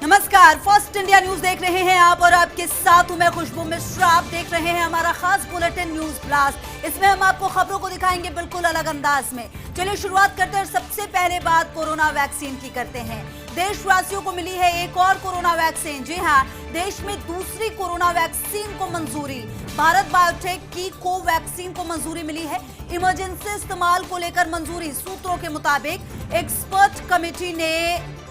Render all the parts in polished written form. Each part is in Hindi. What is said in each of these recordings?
नमस्कार, फर्स्ट इंडिया न्यूज देख रहे हैं आप और आपके साथ हूं मैं खुशबू मिश्रा। आप देख रहे हैं हमारा खास बुलेटिन न्यूज ब्लास्ट। इसमें हम आपको खबरों को दिखाएंगे बिल्कुल अलग अंदाज में। चलिए शुरुआत करते हैं। सबसे पहले बात कोरोना वैक्सीन की करते हैं। देशवासियों को मिली है एक और कोरोना वैक्सीन। जी हां, देश में दूसरी कोरोना वैक्सीन को मंजूरी। भारत बायोटेक की कोवैक्सीन को मंजूरी मिली है। इमरजेंसी इस्तेमाल को लेकर मंजूरी। सूत्रों के मुताबिक एक्सपर्ट कमेटी ने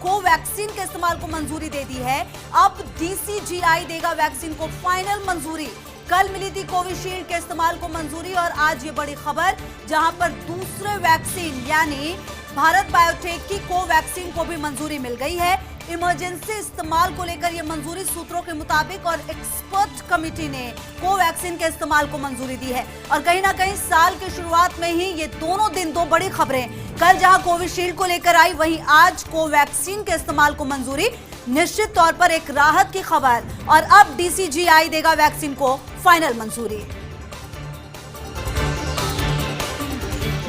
कोवैक्सीन के इस्तेमाल को मंजूरी दे दी है। अब डीसीजीआई देगा वैक्सीन को फाइनल मंजूरी। कल मिली थी कोविशील्ड के इस्तेमाल को मंजूरी और आज ये बड़ी खबर, जहां पर दूसरे वैक्सीन यानी भारत बायोटेक की कोवैक्सीन को भी मंजूरी मिल गई है। इमरजेंसी इस्तेमाल को लेकर यह मंजूरी सूत्रों के मुताबिक और एक्सपर्ट कमेटी ने कोवैक्सीन के इस्तेमाल को मंजूरी दी है। और कहीं ना कहीं साल की शुरुआत में ही ये दोनों दिन दो बड़ी खबरें, कल जहां कोविशील्ड को लेकर आई, वहीं आज कोवैक्सीन के इस्तेमाल को मंजूरी। निश्चित तौर पर एक राहत की खबर। और अब डीसीजीआई देगा वैक्सीन को फाइनल मंजूरी।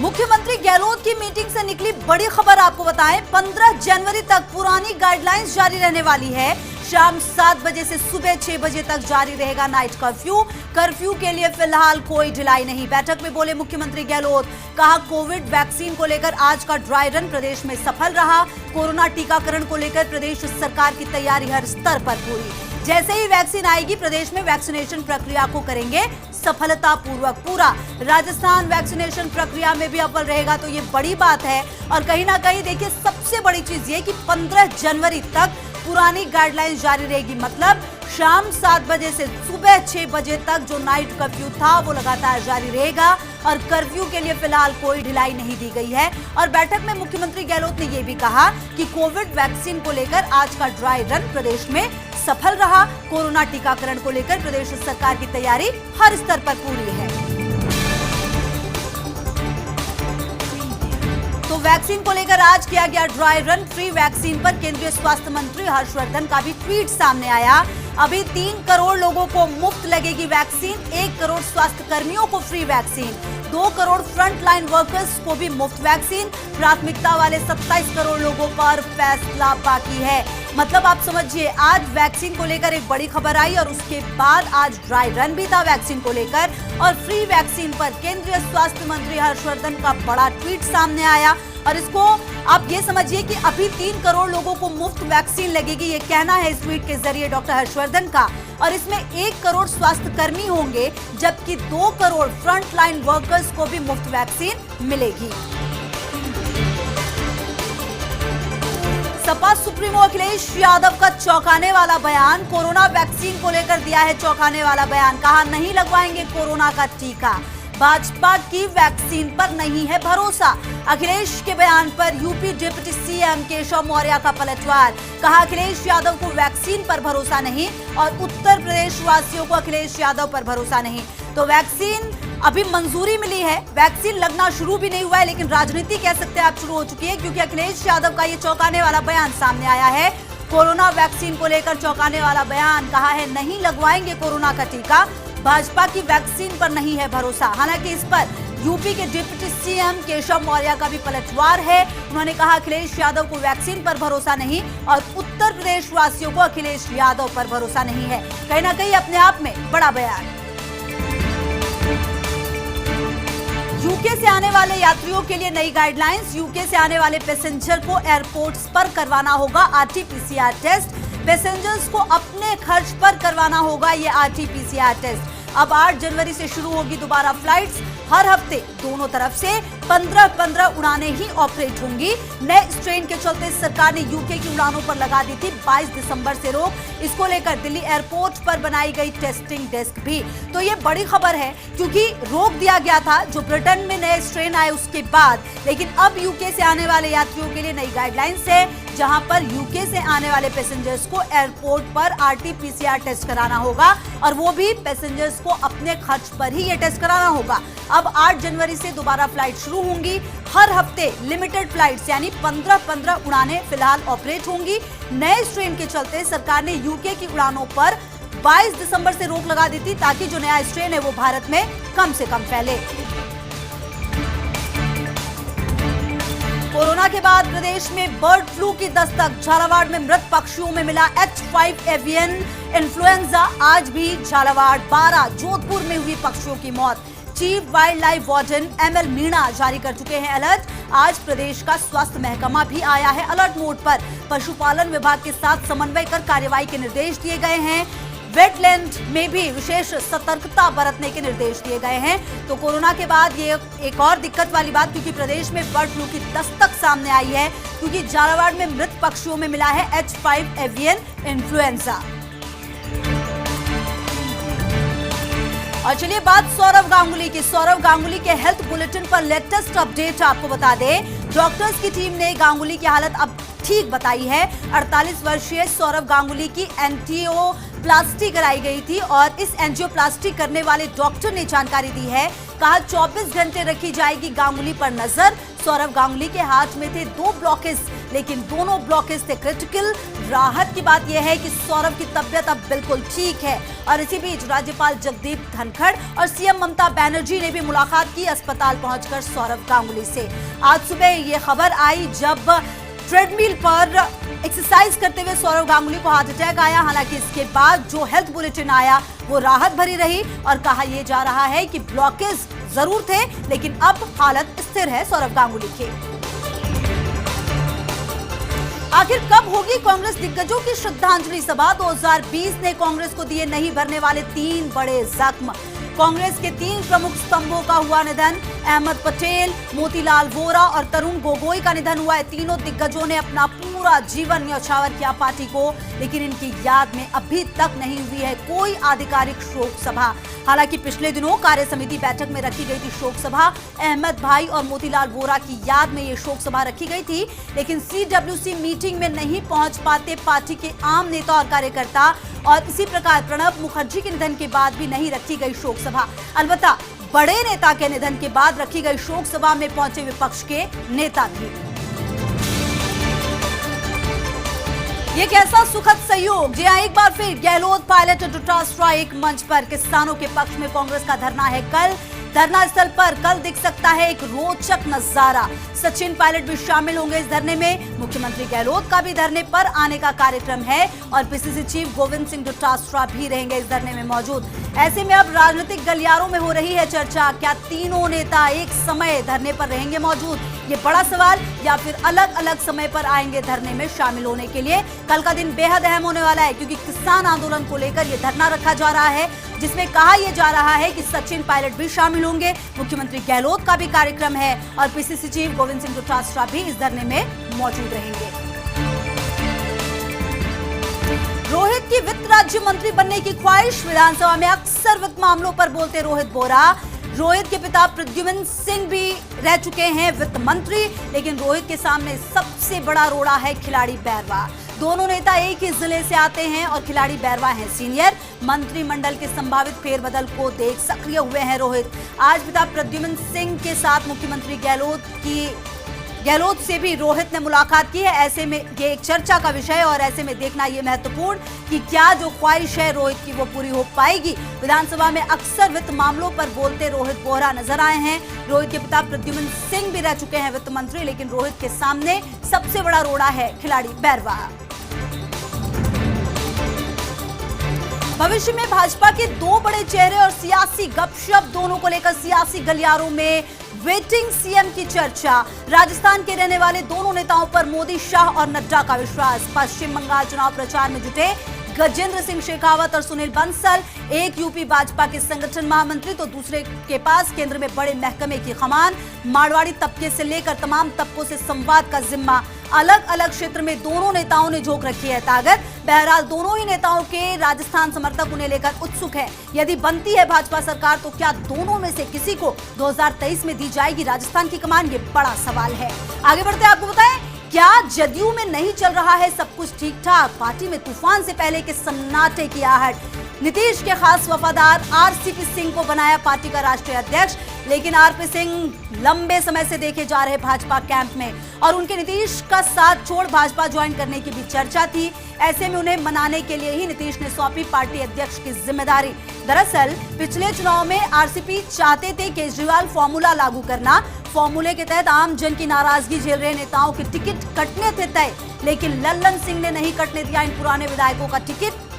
मुख्यमंत्री गहलोत की मीटिंग से निकली बड़ी खबर आपको बताएं। 15 जनवरी तक पुरानी गाइडलाइंस जारी रहने वाली है। शाम 7 बजे से सुबह 6 बजे तक जारी रहेगा नाइट कर्फ्यू। कर्फ्यू के लिए फिलहाल कोई ढिलाई नहीं। बैठक में बोले मुख्यमंत्री गहलोत, कहा कोविड वैक्सीन को लेकर आज का ड्राई रन प्रदेश में सफल रहा। कोरोना टीकाकरण को लेकर प्रदेश सरकार की तैयारी हर स्तर पर पूरी। जैसे ही वैक्सीन आएगी प्रदेश में वैक्सीनेशन प्रक्रिया को करेंगे सफलतापूर्वक पूरा। राजस्थान वैक्सीनेशन प्रक्रिया में भी अव्वल रहेगा, तो ये बड़ी बात है। और कहीं ना कहीं देखिए, सबसे बड़ी चीज ये कि 15 जनवरी तक पुरानी गाइडलाइंस जारी रहेगी। मतलब शाम 7 बजे से सुबह 6 बजे तक जो नाइट कर्फ्यू था वो लगातार जारी रहेगा। और कर्फ्यू के लिए फिलहाल कोई ढिलाई नहीं दी गई है। और बैठक में मुख्यमंत्री गहलोत ने यह भी कहा कि कोविड वैक्सीन को लेकर आज का ड्राई रन प्रदेश में सफल रहा। कोरोना टीकाकरण को लेकर प्रदेश सरकार की तैयारी हर स्तर पर पूरी है। तो वैक्सीन को लेकर आज किया गया ड्राई रन। फ्री वैक्सीन पर केंद्रीय स्वास्थ्य मंत्री हर्षवर्धन का भी ट्वीट सामने आया। अभी 3 करोड़ लोगों को मुफ्त लगेगी वैक्सीन। 1 करोड़ स्वास्थ्य कर्मियों को free vaccine. 2 crore front line workers को भी मुफ्त वैक्सीन। प्राथमिकता वाले 27 करोड़ लोगों पर फैसला बाकी है। मतलब आप समझिए, आज वैक्सीन को लेकर एक बड़ी खबर आई और उसके बाद आज ड्राई रन भी था वैक्सीन को लेकर। और फ्री वैक्सीन पर केंद्रीय स्वास्थ्य मंत्री हर्षवर्धन का बड़ा ट्वीट सामने आया। और इसको आप ये समझिए कि अभी 3 करोड़ लोगों को मुफ्त वैक्सीन लगेगी, ये कहना है इस ट्वीट के जरिए डॉक्टर हर्षवर्धन का। और इसमें 1 करोड़ स्वास्थ्य कर्मी होंगे, जबकि 2 करोड़ फ्रंट लाइन वर्कर्स को भी मुफ्त वैक्सीन मिलेगी। सपा सुप्रीमो अखिलेश यादव का चौंकाने वाला बयान। कोरोना वैक्सीन को लेकर दिया है चौंकाने वाला बयान। कहा नहीं लगवाएंगे कोरोना का टीका। भाजपा की वैक्सीन पर नहीं है भरोसा। अखिलेश के बयान पर UP deputy CM Keshav Maurya का पलटवार। कहा अखिलेश यादव को वैक्सीन पर भरोसा नहीं और उत्तर प्रदेश वासियों को अखिलेश यादव पर भरोसा नहीं। तो वैक्सीन अभी मंजूरी मिली है, वैक्सीन लगना शुरू भी नहीं हुआ है, लेकिन राजनीति कह सकते हैं आप शुरू हो चुकी है, क्योंकि अखिलेश यादव का ये चौंकाने वाला बयान सामने आया है। कोरोना वैक्सीन को लेकर चौंकाने वाला बयान। कहा है नहीं लगवाएंगे कोरोना का टीका। भाजपा की वैक्सीन पर नहीं है भरोसा। हालांकि इस पर यूपी के डिप्टी सीएम केशव मौर्य का भी पलटवार है। उन्होंने कहा अखिलेश यादव को वैक्सीन पर भरोसा नहीं और उत्तर प्रदेश वासियों को अखिलेश यादव पर भरोसा नहीं है। कहीं ना कहीं अपने आप में बड़ा बयान। यूके से आने वाले यात्रियों के लिए नई गाइडलाइंस। यूके से आने वाले पैसेंजर को एयरपोर्ट्स पर करवाना होगा आरटी-पीसीआर टेस्ट। पैसेंजर्स को अपने खर्च पर करवाना होगा ये आरटी-पीसीआर टेस्ट। अब 8 जनवरी से शुरू होगी दोबारा फ्लाइट्स। हर हफ्ते दोनों तरफ से 15-15 उड़ानें ही ऑपरेट होंगी। नए स्ट्रेन के चलते सरकार ने यूके की उड़ानों पर लगा दी थी 22 दिसंबर से रोक। इसको लेकर दिल्ली एयरपोर्ट पर बनाई गई टेस्टिंग डेस्क भी। तो ये बड़ी खबर है, क्योंकि रोक दिया गया था जो ब्रिटेन में नए स्ट्रेन आए उसके बाद। लेकिन अब यूके से आने वाले यात्रियों के लिए नई गाइडलाइंस है, जहां पर यूके से आने वाले पैसेंजर्स को एयरपोर्ट पर आरटी-पीसीआर टेस्ट कराना होगा और वो भी पैसेंजर्स को अपने खर्च पर ही ये टेस्ट कराना होगा। अब 8 जनवरी से दोबारा फ्लाइट शुरू होंगी। हर हफ्ते लिमिटेड फ्लाइट्स यानी 15-15 उड़ानें फिलहाल ऑपरेट होंगी। नए स्ट्रेन के चलते सरकार ने यूके की उड़ानों पर 22 दिसंबर से रोक लगा दी थी, ताकि जो नया स्ट्रेन है वो भारत में कम से कम फैले। कोरोना के बाद प्रदेश में बर्ड फ्लू की दस्तक। झालावाड़ में मृत पक्षियों में मिला H5 एवियन इन्फ्लुएंजा। आज भी झालावाड़ 12 जोधपुर में हुई पक्षियों की मौत। Chief wild life warden ML Meena जारी कर चुके हैं अलर्ट। आज प्रदेश का स्वास्थ्य महकमा भी आया है अलर्ट मोड पर। पशुपालन विभाग के साथ समन्वय कर कार्रवाई के निर्देश दिए गए हैं। वेटलैंड में भी विशेष सतर्कता बरतने के निर्देश दिए गए हैं। तो कोरोना के बाद ये एक और दिक्कत वाली बात, क्योंकि प्रदेश में बर्ड फ्लू की दस्तक सामने आई है, क्योंकि झालावाड़ में मृत पक्षियों में मिला है H5 एवियन इन्फ्लुएंजा। और चलिए बात सौरव गांगुली की। सौरव गांगुली के हेल्थ बुलेटिन पर लेटेस्ट अपडेट आपको बता दें। डॉक्टर्स की टीम ने गांगुली की हालत अब ठीक बताई है। 48 वर्षीय सौरव गांगुली की एंजियोप्लास्टी कराई गई थी और इस एंजियोप्लास्टी करने वाले डॉक्टर ने जानकारी दी है। कहा 24 घंटे रखी जाएगी गांगुली पर नजर। सौरव गांगुली के हाथ में थे 2 ब्लॉकेज, लेकिन दोनों ब्लॉकेज थे क्रिटिकल। राहत की बात यह है कि सौरव की तबियत अब बिल्कुल ठीक है। और इसी बीच राज्यपाल जगदीप धनखड़ और सीएम ममता बनर्जी ने भी मुलाकात की अस्पताल पहुंचकर सौरव गांगुली से। आज सुबह ये खबर आई जब ट्रेडमिल पर एक्सरसाइज करते हुए सौरव गांगुली को हार्ट अटैक आया। हालांकि इसके बाद जो हेल्थ बुलेटिन आया वो राहत भरी रही और कहा यह जा रहा है कि ब्लॉकेज जरूर थे, लेकिन अब हालत स्थिर है सौरव गांगुली की। आखिर कब होगी कांग्रेस दिग्गजों की श्रद्धांजलि सभा? 2020 ने कांग्रेस को दिए नहीं भरने वाले 3 बड़े जख्म। कांग्रेस के 3 प्रमुख स्तंभों का हुआ निधन। अहमद पटेल, मोतीलाल वोरा और तरुण गोगोई का निधन हुआ है। तीनों दिग्गजों ने अपना पूरा जीवन न्यौछावर किया पार्टी को, लेकिन इनकी याद में अभी तक नहीं हुई है कोई आधिकारिक शोक सभा। हालांकि पिछले दिनों कार्य समिति बैठक में रखी गई थी शोक सभा। अहमद भाई और मोतीलाल वोरा की याद में ये शोक सभा रखी गई थी, लेकिन CWC मीटिंग में नहीं पहुंच पाते पार्टी के आम नेता और कार्यकर्ता। और इसी प्रकार प्रणब मुखर्जी के निधन के बाद भी नहीं रखी गई शोक सभा। अलबत्ता बड़े नेता के निधन के बाद रखी गई शोक सभा में पहुंचे विपक्ष के नेता भी। ये कैसा सुखद सहयोग। जी हां, एक बार फिर गहलोत पायलट डोटा स्ट्राइक मंच पर। किसानों के पक्ष में कांग्रेस का धरना है कल। धरना स्थल पर कल दिख सकता है एक रोचक नजारा। सचिन पायलट भी शामिल होंगे इस धरने में। मुख्यमंत्री गहलोत का भी धरने पर आने का कार्यक्रम है और PCC चीफ गोविंद सिंह डोटासरा भी रहेंगे इस धरने में मौजूद। ऐसे में अब राजनीतिक गलियारों में हो रही है चर्चा, क्या तीनों नेता एक समय धरने पर रहेंगे मौजूद? ये बड़ा सवाल। या फिर अलग अलग समय पर आएंगे धरने में शामिल होने के लिए? कल का दिन बेहद अहम होने वाला है, क्योंकि किसान आंदोलन को लेकर यह धरना रखा जा रहा है, जिसमें कहा यह जा रहा है कि सचिन पायलट भी शामिल होंगे। मुख्यमंत्री गहलोत का भी कार्यक्रम है और PCC चीफ गोविंद सिंह डोटासरा भी इस धरने में मौजूद रहेंगे। रोहित की वित्त राज्य मंत्री बनने की ख्वाहिश। विधानसभा में अक्सर वित्त मामलों पर बोलते रोहित बोरा। रोहित के पिता प्रद्युम्न सिंह भी रह चुके हैं वित्त मंत्री, लेकिन रोहित के सामने सबसे बड़ा रोड़ा है खिलाड़ी बैरवा। दोनों नेता एक ही जिले से आते हैं और खिलाड़ी बैरवा हैं सीनियर। मंत्रिमंडल के संभावित फेरबदल को देख सक्रिय हुए हैं रोहित। आज पिता प्रद्युम्न सिंह के साथ मुख्यमंत्री गहलोत से भी रोहित ने मुलाकात की है। ऐसे में ये एक चर्चा का विषय है और ऐसे में देखना ये महत्वपूर्ण कि क्या जो ख्वाहिश है रोहित की वो पूरी हो पाएगी। विधानसभा में अक्सर वित्त मामलों पर बोलते रोहित बोहरा नजर आए हैं। रोहित के पिता प्रद्युम्न सिंह भी रह चुके हैं वित्त मंत्री, लेकिन रोहित के सामने सबसे बड़ा रोड़ा है खिलाड़ी बैरवा। भविष्य में भाजपा के 2 बड़े चेहरे और सियासी गपशप, दोनों को लेकर सियासी गलियारों में वेटिंग सीएम की चर्चा। राजस्थान के रहने वाले दोनों नेताओं पर मोदी, शाह और नड्डा का विश्वास। पश्चिम बंगाल चुनाव प्रचार में जुटे गजेंद्र सिंह शेखावत और सुनील बंसल। एक यूपी भाजपा के संगठन महामंत्री तो दूसरे के पास केंद्र में बड़े महकमे की कमान। मारवाड़ी तबके से लेकर तमाम तबकों से संवाद का जिम्मा। अलग अलग क्षेत्र में दोनों नेताओं ने झोंक रखी है ताकत। बहरहाल दोनों ही नेताओं के राजस्थान समर्थक उन्हें लेकर उत्सुक है। यदि बनती है भाजपा सरकार तो क्या दोनों में से किसी को 2023 में दी जाएगी राजस्थान की कमान? ये बड़ा सवाल है। आगे बढ़ते आपको बताएं, क्या जदयू में नहीं चल रहा है सब कुछ ठीक ठाक? पार्टी में तूफान से पहले के सन्नाटे की आहट। नीतीश के खास वफादार RCP सिंह को बनाया पार्टी का राष्ट्रीय अध्यक्ष, लेकिन RP सिंह लंबे समय से देखे जा रहे भाजपा कैंप में और उनके नीतीश का साथ छोड़ भाजपा ज्वाइन करने की भी चर्चा थी। ऐसे में उन्हें मनाने के लिए ही नीतीश ने सौंपी पार्टी अध्यक्ष की जिम्मेदारी। दरअसल पिछले चुनाव में RCP चाहते थे केजरीवाल फॉर्मूला लागू करना। फॉर्मूले के तहत आम जन की नाराजगी झेल रहे नेताओं के टिकट कटने थे तय, लेकिन लल्लन सिंह ने नहीं कटने दिया इन पुराने विधायकों का टिकट।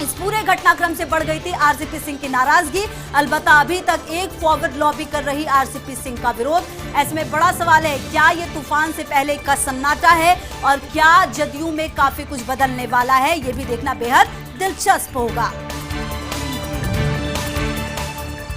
इस पूरे घटनाक्रम से बढ़ गई थी आरसीपी सिंह की नाराजगी। अलबत्ता अभी तक एक फॉरवर्ड लॉबी कर रही आरसीपी सिंह का विरोध। ऐसे में बड़ा सवाल है, क्या ये तूफान से पहले का सन्नाटा है और क्या जदयू में काफी कुछ बदलने वाला है, ये भी देखना बेहद दिलचस्प होगा।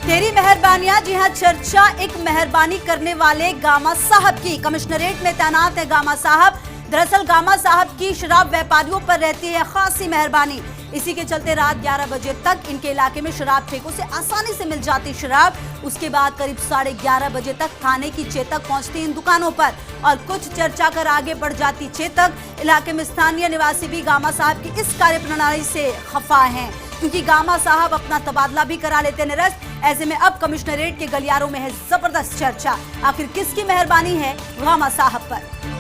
तेरी मेहरबानियां, जी हां, चर्चा एक मेहरबानी करने वाले गामा साहब की। कमिश्नरेट में तैनात है गामा साहब। दरअसल गामा साहब की शराब व्यापारियों पर रहती है खासी मेहरबानी। इसी के चलते रात 11 बजे तक इनके इलाके में शराब ठेकों से आसानी से मिल जाती शराब। उसके बाद करीब 11:30 बजे तक थाने की चेतक पहुंचती इन दुकानों पर और कुछ चर्चा कर आगे बढ़ जाती चेतक। इलाके में स्थानीय निवासी भी गामा साहब की इस कार्यप्रणाली से खफा हैं, क्योंकि गामा साहब अपना तबादला भी करा लेते निरस्त। ऐसे में अब कमिश्नरेट के गलियारों में है जबरदस्त चर्चा, आखिर किसकी मेहरबानी है गामा साहब पर।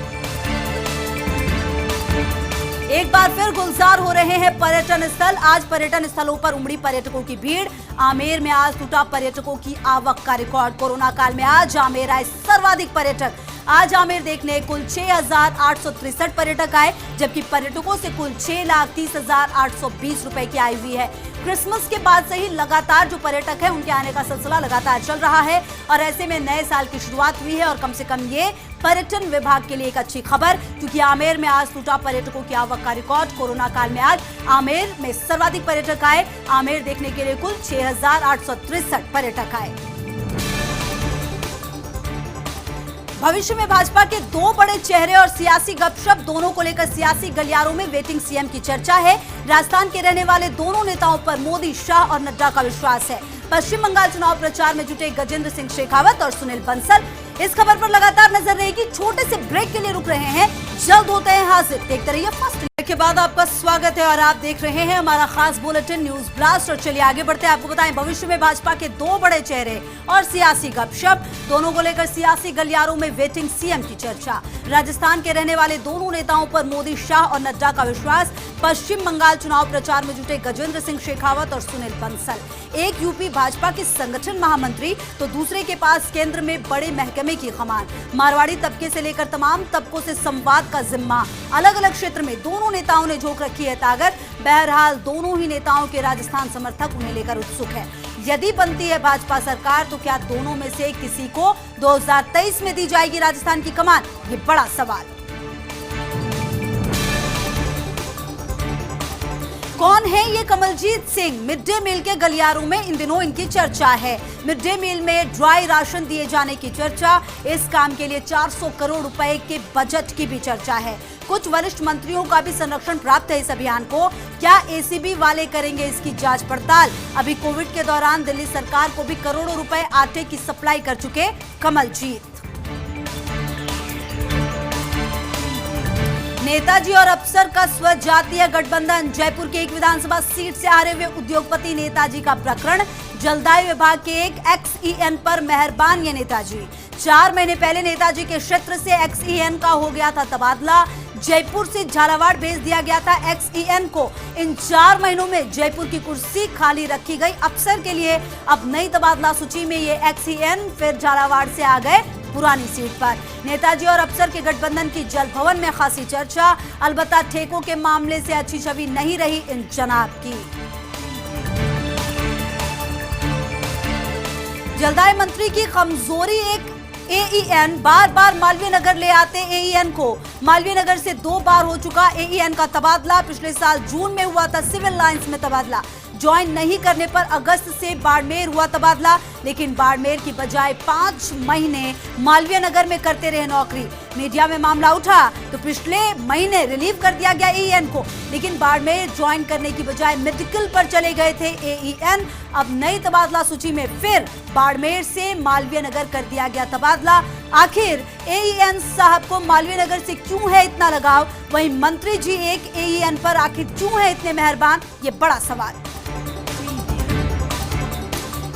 एक बार फिर गुलजार हो रहे हैं पर्यटन स्थल। आज पर्यटन स्थलों पर उमड़ी पर्यटकों की भीड़। आमेर में आज टूटा पर्यटकों की आवक का रिकॉर्ड। कोरोना काल में आज आमेर आए सर्वाधिक पर्यटक। आज आमेर देखने कुल 6,863 पर्यटक आए, जबकि पर्यटकों से कुल 6,30,820 रुपए की आय हुई है। क्रिसमस के बाद से ही लगातार जो पर्यटक है उनके आने का सिलसिला लगातार चल रहा है और ऐसे में नए साल की शुरुआत हुई है और कम से कम ये पर्यटन विभाग के लिए एक अच्छी खबर, क्योंकि आमेर में आज टूटा पर्यटकों की आवक का रिकॉर्ड। कोरोना काल में आज आमेर में सर्वाधिक पर्यटक आए। आमेर देखने के लिए कुल 6,863 पर्यटक आए। भविष्य में भाजपा के दो बड़े चेहरे और सियासी गपशप, दोनों को लेकर सियासी गलियारों में वेटिंग सीएम की चर्चा है। राजस्थान के रहने वाले दोनों नेताओं पर मोदी, शाह और नड्डा का विश्वास है। पश्चिम बंगाल चुनाव प्रचार में जुटे गजेंद्र सिंह शेखावत और सुनील बंसल। इस खबर पर लगातार नजर रहेगी। छोटे से ब्रेक के लिए रुक रहे हैं, जल्द होते हैं हाजिर। देखते रहिए फर्स्ट के बाद आपका स्वागत है और आप देख रहे हैं हमारा खास बुलेटिन न्यूज ब्लास्ट। और चलिए आगे बढ़ते हैं, आपको बताएं भविष्य में भाजपा के दो बड़े चेहरे और सियासी गपशप, दोनों को लेकर सियासी गलियारों में वेटिंग सीएम की चर्चा। राजस्थान के रहने वाले दोनों नेताओं पर मोदी, शाह और नड्डा का विश्वास। पश्चिम बंगाल चुनाव प्रचार में जुटे गजेंद्र सिंह शेखावत और सुनील बंसल। एक यूपी भाजपा के संगठन महामंत्री तो दूसरे के पास केंद्र में बड़े महकमे की कमान। मारवाड़ी तबके से लेकर तमाम तबकों से संवाद का जिम्मा। अलग अलग क्षेत्र में दोनों नेताओं ने झोंक रखी है ताकत। बहरहाल दोनों ही नेताओं के राजस्थान समर्थक उन्हें लेकर उत्सुक है। यदि बनती है भाजपा सरकार तो क्या दोनों में से किसी को 2023 में दी जाएगी राजस्थान की कमान, ये बड़ा सवाल। कौन है ये Kamaljeet Singh? Mid day meal के गलियारों में इन दिनों इनकी चर्चा है। मिड डे मील में ड्राई राशन दिए जाने की चर्चा। इस काम के लिए 400 करोड़ रुपए के बजट की भी चर्चा है। कुछ वरिष्ठ मंत्रियों का भी संरक्षण प्राप्त है इस अभियान को। क्या एसीबी वाले करेंगे इसकी जांच पड़ताल? अभी कोविड के दौरान दिल्ली सरकार को भी करोड़ों रुपए आटे की सप्लाई कर चुके कमलजीत। नेताजी और अफसर का स्वजातीय गठबंधन। जयपुर के एक विधानसभा सीट से हारे हुए उद्योगपति नेताजी का प्रकरण। जलदाय विभाग के एक एक्सईएन पर मेहरबान ये नेताजी। 4 महीने पहले नेताजी के क्षेत्र से एक्सईएन का हो गया था तबादला। जयपुर से झालावाड़ भेज दिया गया था एक्सईएन को। इन 4 महीनों में जयपुर की कुर्सी खाली रखी गई अफसर के लिए। अब नई तबादला सूची में ये एक्सईएन फिर झालावाड़ से आ गए पुरानी सीट पर। नेताजी और अफसर के गठबंधन की जल भवन में खासी चर्चा। अलबत्ता ठेकों के मामले से अच्छी छवि नहीं रही इन जनाब की। जलदाय मंत्री की कमजोरी एक एईएन। बार बार मालवीय नगर ले आते एईएन को। मालवीय नगर से 2 बार हो चुका एईएन का तबादला। पिछले साल जून में हुआ था सिविल लाइंस में तबादला। ज्वाइन नहीं करने पर अगस्त से बाड़मेर हुआ तबादला, लेकिन बाड़मेर की बजाय 5 महीने मालवीय नगर में करते रहे नौकरी। मीडिया में मामला उठा तो पिछले महीने रिलीव कर दिया गया एईएन को, लेकिन बाड़मेर ज्वाइन करने की बजाय मेडिकल पर चले गए थे एईएन। अब नई तबादला सूची में फिर बाड़मेर से मालवीय नगर कर दिया गया तबादला। आखिर एईएन साहब को मालवीय नगर से क्यों है इतना लगाव? वहीं मंत्री जी एक एईएन पर आखिर क्यों है इतने मेहरबान? ये बड़ा सवाल।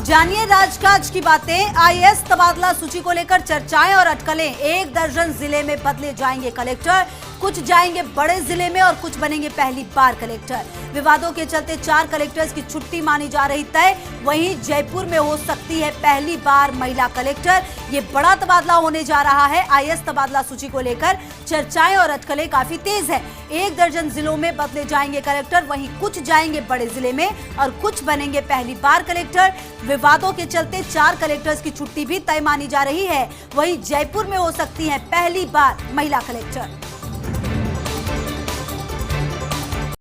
जानिए राजकाज की बातें। आईएएस तबादला सूची को लेकर चर्चाएं और अटकलें। 1 दर्जन जिले में बदले जाएंगे कलेक्टर। कुछ जाएंगे बड़े जिले में और कुछ बनेंगे पहली बार कलेक्टर। विवादों के चलते 4 कलेक्टर्स की छुट्टी मानी जा रही तय। वहीं जयपुर में हो सकती सकती है पहली बार महिला कलेक्टर। ये बड़ा तबादला होने जा रहा है। आईएएस तबादला सूची को लेकर चर्चाएं और अटकलें काफी तेज है। 1 दर्जन जिलों में बदले जाएंगे कलेक्टर, वहीं कुछ जाएंगे बड़े जिले में और कुछ बनेंगे पहली बार कलेक्टर। विवादों के चलते 4 कलेक्टर्स की छुट्टी भी तय मानी जा रही है। वहीं जयपुर में हो सकती है पहली बार महिला कलेक्टर।